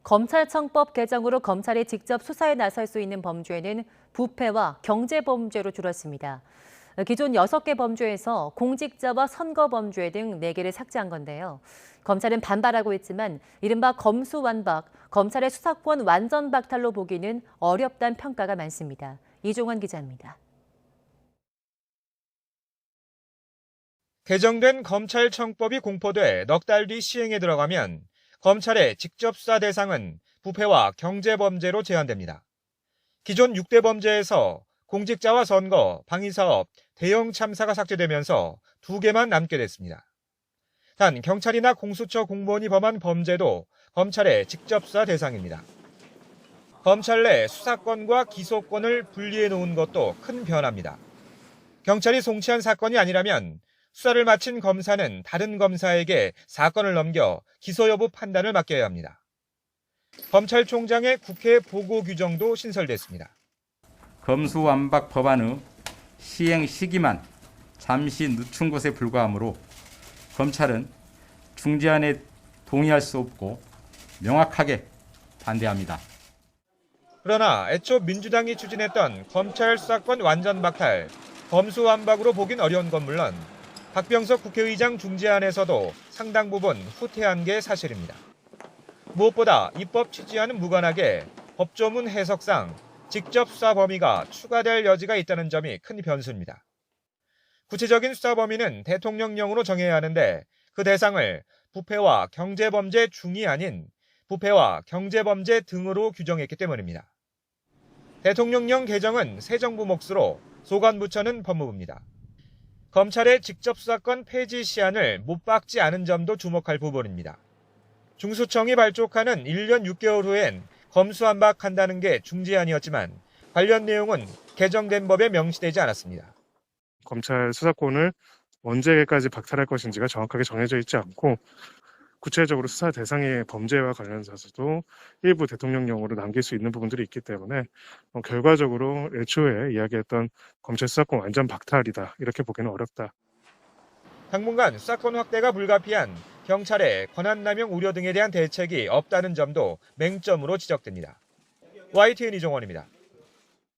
검찰청법 개정으로 검찰이 직접 수사에 나설 수 있는 범죄는 부패와 경제범죄로 줄었습니다. 기존 6개 범죄에서 공직자와 선거범죄 등 4개를 삭제한 건데요. 검찰은 반발하고 있지만 이른바 검수완박, 검찰의 수사권 완전 박탈로 보기는 어렵다는 평가가 많습니다. 이종환 기자입니다. 개정된 검찰청법이 공포돼 넉 달 뒤 시행에 들어가면 검찰의 직접 수사 대상은 부패와 경제범죄로 제한됩니다. 기존 6대 범죄에서 공직자와 선거, 방위사업, 대형 참사가 삭제되면서 2개만 남게 됐습니다. 단 경찰이나 공수처 공무원이 범한 범죄도 검찰의 직접 수사 대상입니다. 검찰 내 수사권과 기소권을 분리해 놓은 것도 큰 변화입니다. 경찰이 송치한 사건이 아니라면 수사를 마친 검사는 다른 검사에게 사건을 넘겨 기소 여부 판단을 맡겨야 합니다. 검찰총장의 국회 보고 규정도 신설됐습니다. 검수완박 법안의 시행 시기만 잠시 늦춘 것에 불과하므로 검찰은 중재안에 동의할 수 없고 명확하게 반대합니다. 그러나 애초 민주당이 추진했던 검찰 수사권 완전 박탈, 검수완박으로 보긴 어려운 건 물론 박병석 국회의장 중재안에서도 상당 부분 후퇴한 게 사실입니다. 무엇보다 입법 취지와는 무관하게 법조문 해석상 직접 수사 범위가 추가될 여지가 있다는 점이 큰 변수입니다. 구체적인 수사 범위는 대통령령으로 정해야 하는데 그 대상을 부패와 경제범죄 중이 아닌 부패와 경제범죄 등으로 규정했기 때문입니다. 대통령령 개정은 새 정부 몫으로 소관부처는 법무부입니다. 검찰의 직접 수사권 폐지 시한을 못 박지 않은 점도 주목할 부분입니다. 중수청이 발족하는 1년 6개월 후엔 검수완박한다는 게 중재안이었지만 관련 내용은 개정된 법에 명시되지 않았습니다. 검찰 수사권을 언제까지 박탈할 것인지가 정확하게 정해져 있지 않고 구체적으로 수사 대상의 범죄와 관련해서도 일부 대통령령으로 남길 수 있는 부분들이 있기 때문에 결과적으로 애초에 이야기했던 검찰 수사권 완전 박탈이다 이렇게 보기는 어렵다. 당분간 수사권 확대가 불가피한 경찰의 권한남용 우려 등에 대한 대책이 없다는 점도 맹점으로 지적됩니다. YTN 이종원입니다.